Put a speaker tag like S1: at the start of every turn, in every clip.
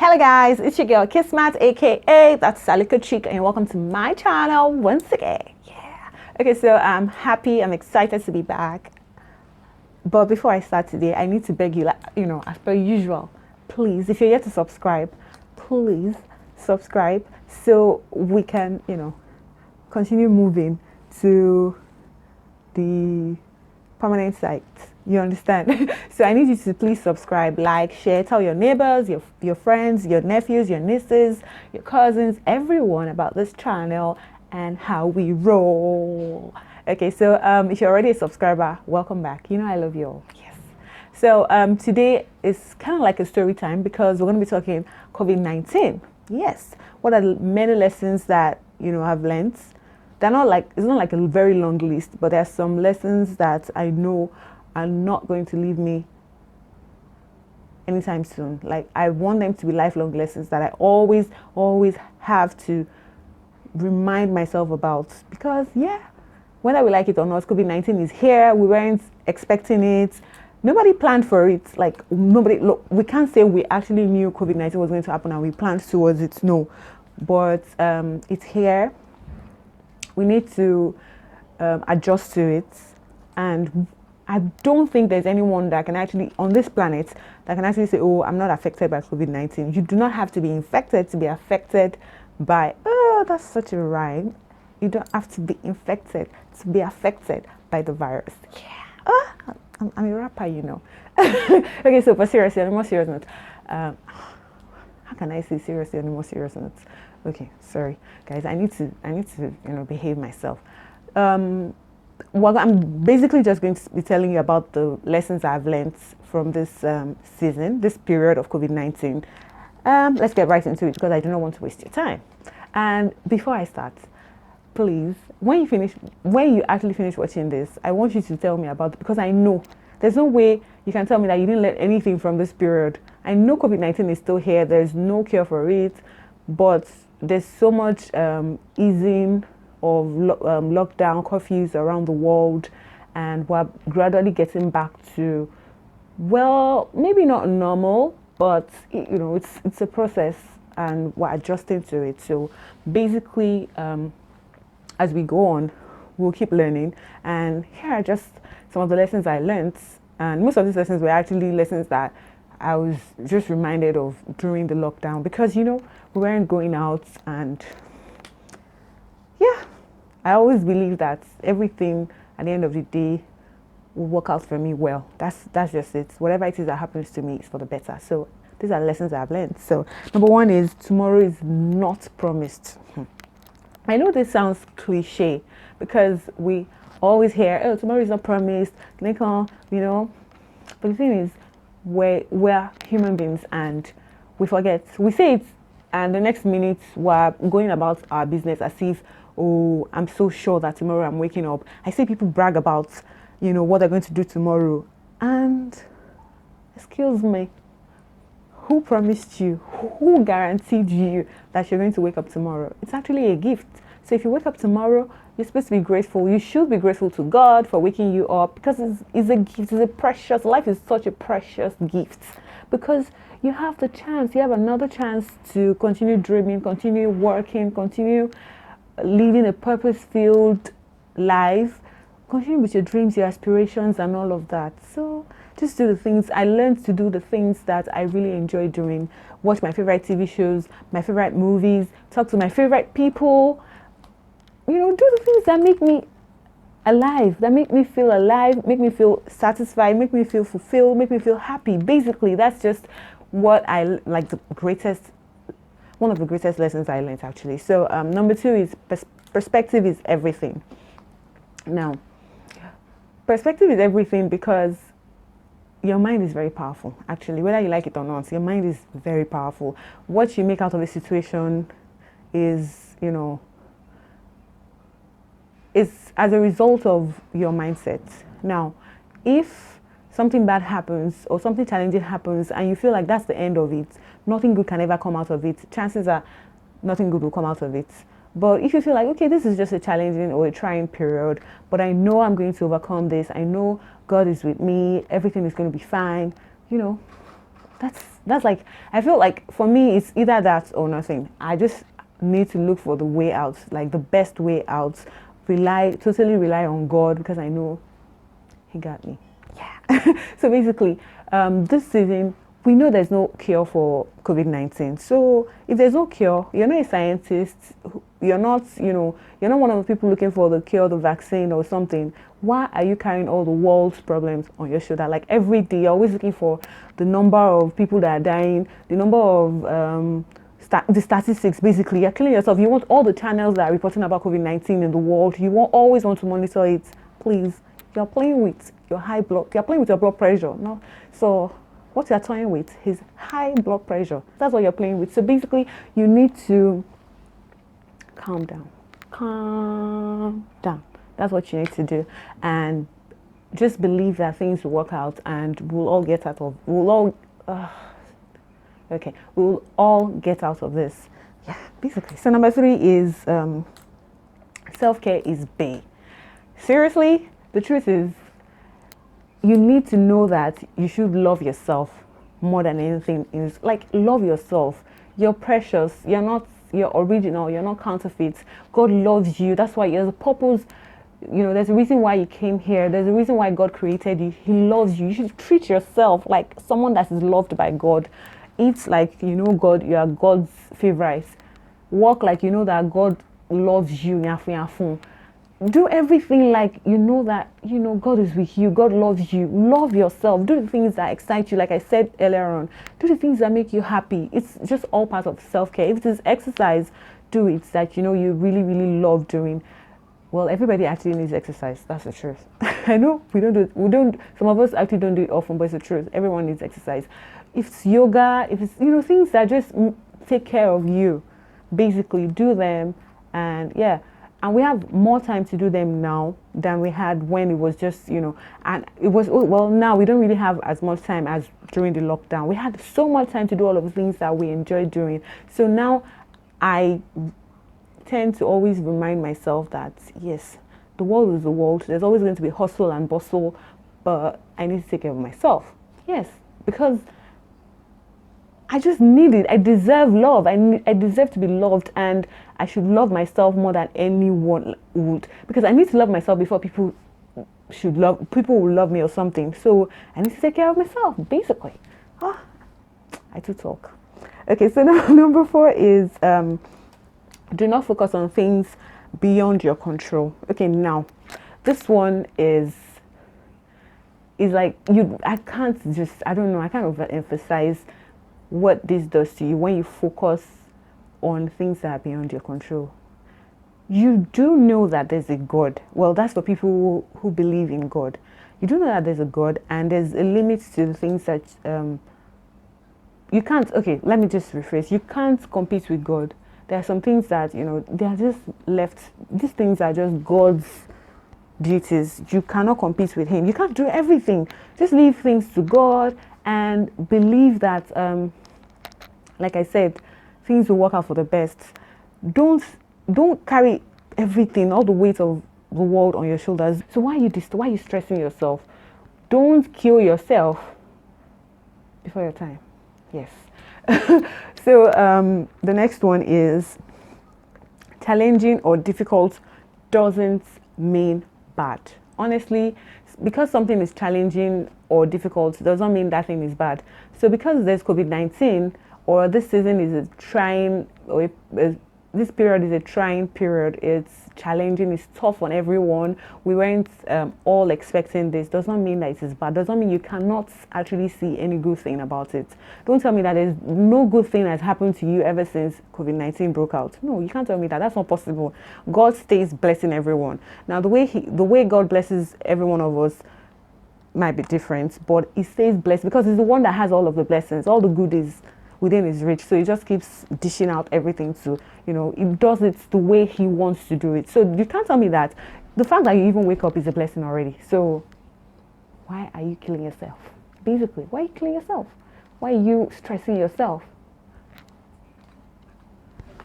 S1: Hello guys, it's your girl Kismat, aka that's Salika Chick, and welcome to my channel once again. Yeah. Okay, so I'm happy, I'm excited to be back. But before I start today, I need to beg you, as per usual, please, if you're yet to subscribe, please subscribe so we can, continue moving to the permanent site. You understand? So I need you to please subscribe, like, share, tell your neighbors, your friends, your nephews, your nieces, your cousins, everyone about this channel and how we roll. Okay, so if you're already a subscriber, welcome back. You know I love you all. Yes. So today is kind of like a story time because we're going to be talking COVID-19. Yes. What are the many lessons that I've learned? They're not like, it's not like a very long list, but there's some lessons that I know are not going to leave me anytime soon. Like, I want them to be lifelong lessons that I always have to remind myself about, because whether we like it or not, COVID-19 is here. We weren't expecting it. Nobody planned for it. Like, look, we can't say we actually knew COVID-19 was going to happen and we planned towards it. No, but it's here. We need to adjust to it, and I don't think there's anyone that can actually, on this planet, that can actually say, oh, I'm not affected by COVID-19. You do not have to be infected to be affected by, oh, that's such a rhyme. You don't have to be infected to be affected by the virus. Yeah. I'm a rapper, Okay, so but seriously, on a more serious note, how can I say seriously on a more serious note? Okay, sorry, guys, I need to, behave myself. Well, I'm basically just going to be telling you about the lessons I've learned from this season, this period of COVID-19. Let's get right into it because I do not want to waste your time. And before I start, please, when you actually finish watching this, I want you to tell me about it, because I know there's no way you can tell me that you didn't learn anything from this period. I know COVID-19 is still here. There's no cure for it, but there's so much easing of lockdown curfews around the world, and we're gradually getting back to, well, maybe not normal, but it's a process and we're adjusting to it. So basically, as we go on, we'll keep learning, and here are just some of the lessons I learned. And most of these lessons were actually lessons that I was just reminded of during the lockdown, because we weren't going out, and I always believe that everything at the end of the day will work out for me well. That's just it. Whatever it is that happens to me is for the better. So these are lessons I've learned. So number one is, tomorrow is not promised. I know this sounds cliche because we always hear, oh, tomorrow is not promised, but the thing is, we're human beings and we forget. We say it, and the next minute we're going about our business as if, oh, I'm so sure that tomorrow I'm waking up. I see people brag about, what they're going to do tomorrow. And excuse me, who promised you? Who guaranteed you that you're going to wake up tomorrow? It's actually a gift. So if you wake up tomorrow, you're supposed to be grateful. You should be grateful to God for waking you up, because it's a gift. It's a precious, life is such a precious gift, because you have the chance, you have another chance to continue dreaming, continue working, continue leading a purpose-filled life, continue with your dreams, your aspirations, and all of that. So just do the things. I learned to do the things that I really enjoy doing. Watch my favorite TV shows, my favorite movies, talk to my favorite people. Do the things that make me alive, that make me feel alive, make me feel satisfied, make me feel fulfilled, make me feel happy. Basically, that's just what I like, one of the greatest lessons I learned, actually. So number two is perspective is everything. Now, perspective is everything because your mind is very powerful, actually, whether you like it or not. Your mind is very powerful. What you make out of a situation is, is as a result of your mindset. Now, if something bad happens or something challenging happens and you feel like that's the end of it, nothing good can ever come out of it, chances are nothing good will come out of it. But if you feel like, okay, this is just a challenging or a trying period, but I know I'm going to overcome this, I know God is with me, everything is going to be fine, That's like, I feel like for me it's either that or nothing. I just need to look for the way out, like the best way out. Totally rely on God because I know He got me. Yeah. So basically, this season we know there's no cure for COVID-19. So if there's no cure, you're not a scientist. You're not, you're not one of the people looking for the cure, the vaccine or something. Why are you carrying all the world's problems on your shoulder? Like every day, you're always looking for the number of people that are dying, the number of the statistics. Basically, you're killing yourself. You want all the channels that are reporting about COVID-19 in the world. Always want to monitor it. Please, you're playing with your you're playing with your blood pressure. No, so what you're toying with is high blood pressure. That's what you're playing with. So basically, you need to calm down. Calm down. That's what you need to do, and just believe that things will work out, and we'll all get out of. We'll all get out of this. Yeah, basically. So number 3 is self-care is big. Seriously, the truth is, you need to know that you should love yourself more than anything. Is like, love yourself. You're precious. You're original. You're not counterfeit. God loves you. That's why there's a purpose. There's a reason why you came here. There's a reason why God created you. He loves you. You should treat yourself like someone that is loved by God. Eat like God, you are God's favorite. Walk like that God loves you. Do everything like that God is with you. God loves you. Love yourself. Do the things that excite you. Like I said earlier on, do the things that make you happy. It's just all part of self-care. If it is exercise, do it that you really, really love doing. Well, everybody actually needs exercise. That's the truth. I know we don't. Some of us actually don't do it often, but it's the truth. Everyone needs exercise. If it's yoga, if it's things that just take care of you, basically do them. And yeah, and we have more time to do them now than we had when it was just and it was, well, now we don't really have as much time as during the lockdown. We had so much time to do all of the things that we enjoy doing. So now I tend to always remind myself that yes, the world is the world. There's always going to be hustle and bustle, but I need to take care of myself. Yes, because I just need it. I deserve love. I deserve to be loved, and I should love myself more than anyone would, because I need to love myself before people will love me or something. So I need to take care of myself, basically. I do talk. Okay, so now number 4 is do not focus on things beyond your control. Okay, now this one is like I can't overemphasize what this does to you when you focus on things that are beyond your control. You do know that there's a God. Well, that's for people who believe in God. You do know that there's a God, and there's a limit to the things that you can't. Okay, let me just rephrase. You can't compete with God. There are some things that they are just left. These things are just God's duties. You cannot compete with Him. You can't do everything. Just leave things to God and believe that, like I said, things will work out for the best. Don't carry everything, all the weight of the world on your shoulders. So why are you stressing yourself? Don't kill yourself before your time. Yes. So the next one is challenging or difficult doesn't mean bad. Honestly, because something is challenging or difficult doesn't mean that thing is bad. So because there's COVID-19, or this season is a trying, or this period is a trying period, it's challenging, it's tough on everyone. We weren't all expecting this. Does not mean that it is bad. Does not mean you cannot actually see any good thing about it. Don't tell me that there's no good thing that's happened to you ever since COVID-19 broke out. No, you can't tell me that. That's not possible. God stays blessing everyone. Now, the way God blesses every one of us might be different, but He stays blessed because He's the one that has all of the blessings. All the good is within His reach, so He just keeps dishing out everything to, He does it the way He wants to do it. So you can't tell me that the fact that you even wake up is a blessing already. So why are you killing yourself? Basically, why are you killing yourself? Why are you stressing yourself?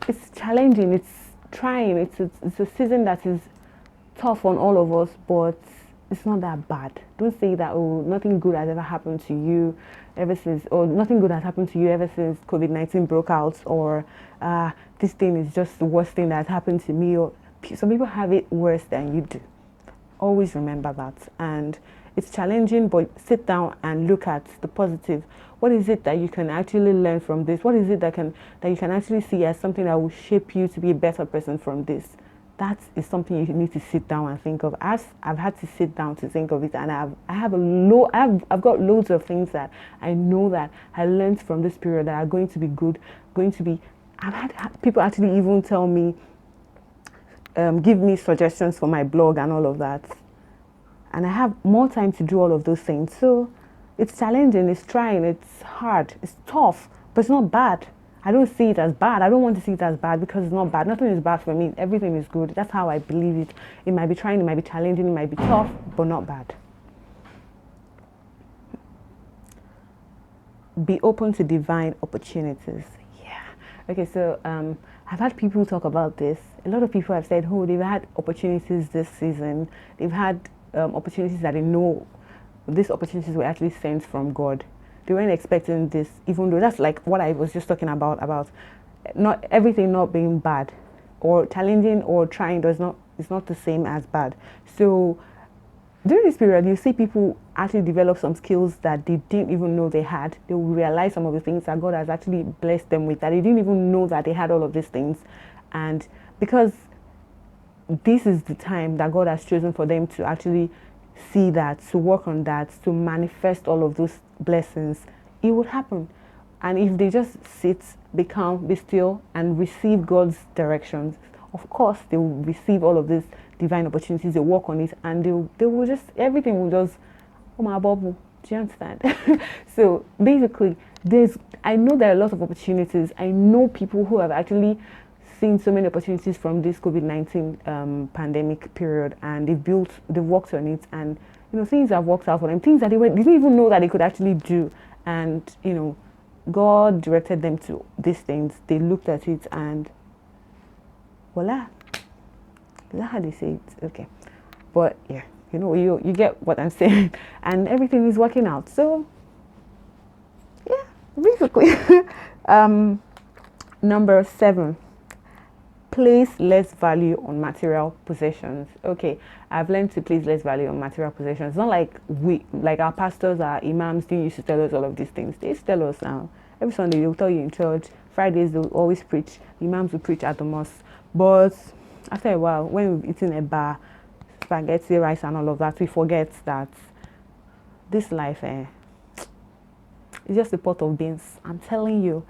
S1: It's challenging, it's trying, it's a season that is tough on all of us, but it's not that bad. Don't say that, oh, nothing good has ever happened to you ever since, or nothing good has happened to you ever since COVID-19 broke out, or this thing is just the worst thing that has happened to me. Or some people have it worse than you do. Always remember that. And it's challenging, but sit down and look at the positive. What is it that you can actually learn from this? What is it that you can actually see as something that will shape you to be a better person from this? That is something you need to sit down and think of. I've had to sit down to think of it, and I've got loads of things that I know that I learned from this period that are going to be good, going to be. I've had people actually even tell me, give me suggestions for my blog and all of that, and I have more time to do all of those things. So it's challenging, it's trying, it's hard, it's tough, but it's not bad. I don't see it as bad. I don't want to see it as bad because it's not bad. Nothing is bad for me. Everything is good. That's how I believe it. It might be trying, it might be challenging, it might be tough, but not bad. Be open to divine opportunities. Yeah. Okay, so I've had people talk about this. A lot of people have said, oh, they've had opportunities this season. They've had opportunities that they know these opportunities were actually sent from God. They weren't expecting this, even though that's like what I was just talking about not everything not being bad or challenging or trying is not the same as bad. So during this period, you see people actually develop some skills that they didn't even know they had. They will realize some of the things that God has actually blessed them with, that they didn't even know that they had all of these things. And because this is the time that God has chosen for them to actually see that, to work on that, to manifest all of those blessings, it would happen. And if they just sit, be calm, be still, and receive God's directions, of course they will receive all of these divine opportunities. They work on it, and they will just, everything will just, oh my bubble. Do you understand? So basically, I know there are a lot of opportunities. I know people who have actually seen so many opportunities from this COVID-19 pandemic period, and they've worked on it, and things have worked out for them, things that they didn't even know that they could actually do, and God directed them to these things. They looked at it, and voila. Is that how they say it? Okay, but yeah, you get what I'm saying, and everything is working out. So yeah, basically, number 7. Place less value on material possessions. Okay, I've learned to place less value on material possessions. It's not like our pastors, our imams didn't used to tell us all of these things. They used to tell us now. Every Sunday they'll tell you in church. Fridays they'll always preach. The imams will preach at the mosque. But after a while, when we've eaten a bar, spaghetti, rice and all of that, we forget that this life is just a pot of beans. I'm telling you,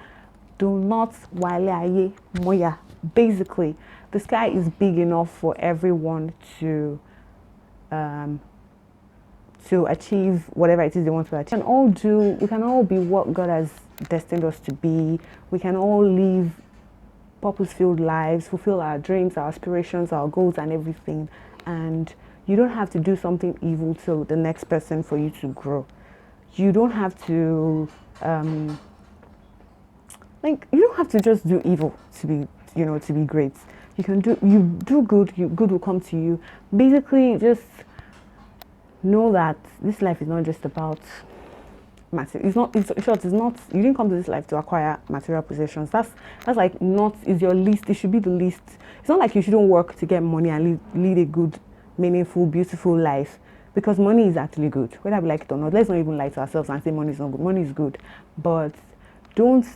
S1: do not wale moya. Basically, the sky is big enough for everyone to achieve whatever it is they want to achieve. We can all be what God has destined us to be. We can all live purpose-filled lives, fulfill our dreams, our aspirations, our goals and everything. And you don't have to do something evil to the next person for you to grow. You don't have to you don't have to just do evil to be great. You do good, good will come to you. Basically, just know that this life is not just about material. It's not. You didn't come to this life to acquire material possessions. That's like not is your least. It should be the least. It's not like you shouldn't work to get money and lead a good, meaningful, beautiful life. Because money is actually good, whether we like it or not. Let's not even lie to ourselves and say money is not good. Money is good, but don't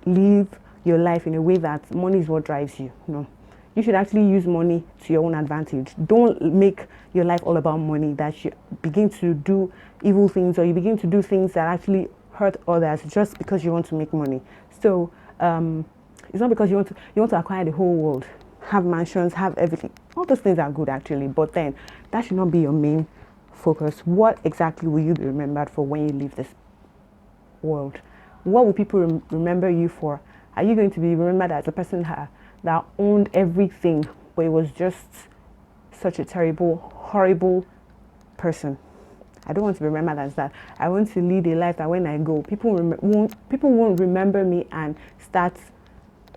S1: live your life in a way that money is what drives you. No, you should actually use money to your own advantage. Don't make your life all about money, that you begin to do evil things or you begin to do things that actually hurt others just because you want to make money. So it's not because you want to acquire the whole world, have mansions, have everything. All those things are good actually, but then that should not be your main focus. What exactly will you be remembered for when you leave this world? What will people remember you for? Are you going to be remembered as a person that owned everything, but it was just such a terrible, horrible person? I don't want to be remembered as that. I want to lead a life that when I go, people won't remember me and start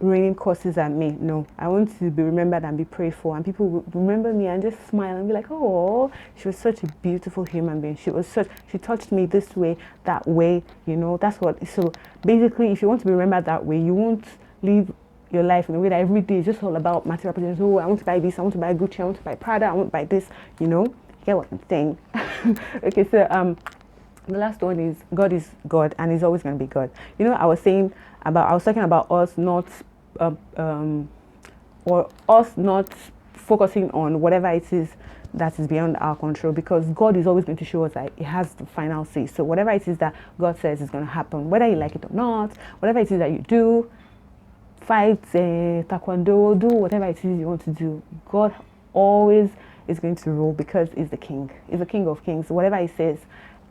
S1: raining curses at me. No, I want to be remembered and be prayed for, and people will remember me and just smile and be like, oh, she was such a beautiful human being. She touched me this way, that way, that's what. So basically, if you want to be remembered that way, you won't live your life in a way that every day is just all about material possessions. Oh, I want to buy this, I want to buy Gucci, I want to buy Prada, I want to buy this, you get what I'm saying? Okay, so the last one is God and He's always going to be God. I was talking about us not or us not focusing on whatever it is that is beyond our control, because God is always going to show us that He has the final say. So whatever it is that God says is going to happen, whether you like it or not, whatever it is that you do, fight, taekwondo, do whatever it is you want to do, God always is going to rule, because He's the King. He's the King of Kings. Whatever He says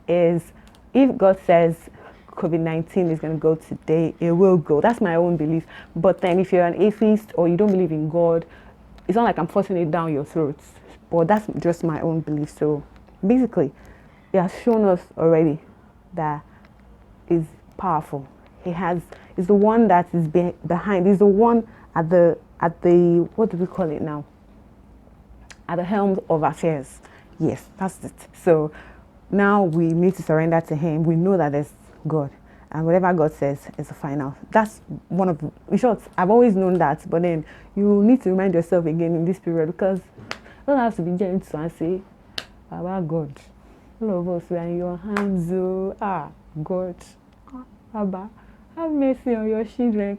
S1: is, if God says COVID-19 is going to go today, it will go. That's my own belief. But then if you're an atheist or you don't believe in God, it's not like I'm forcing it down your throats. But that's just my own belief. So basically, He has shown us already that He's powerful. He's the one that is behind. He's the one at the what do we call it now? At the helm of affairs. Yes, that's it. So now we need to surrender to Him. We know that there's God, and whatever God says is the final. That's one of, in short, I've always known that, but then you need to remind yourself again in this period, because you don't have to be gentle and say, Baba God, all of us, we are in your hands. Oh, God, Baba, have mercy on your children.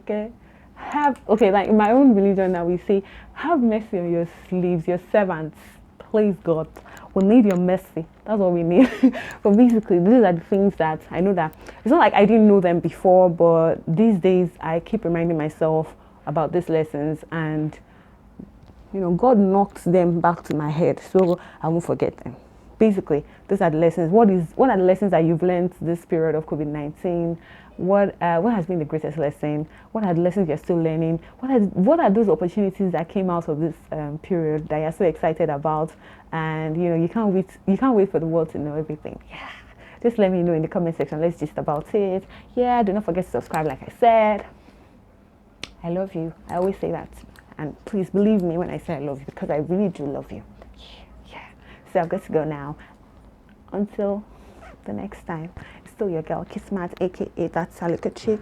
S1: Okay, like in my own religion now, we say, have mercy on your slaves, your servants. Please, God, we need your mercy. That's what we need. But basically, these are the things that I know that it's not like I didn't know them before, but these days I keep reminding myself about these lessons, and God knocks them back to my head, so I won't forget them. Basically, these are the lessons. What are the lessons that you've learned this period of COVID-19? What has been the greatest lesson? What are the lessons you're still learning? What are those opportunities that came out of this period that you're so excited about? And you can't wait for the world to know everything. Yeah, just let me know in the comment section. Let's just about it. Yeah, do not forget to subscribe. Like I said, I love you. I always say that, and please believe me when I say I love you, because I really do love you. Yeah. So I've got to go now. Until the next time, it's still your girl Kismat, aka That Salika Chick.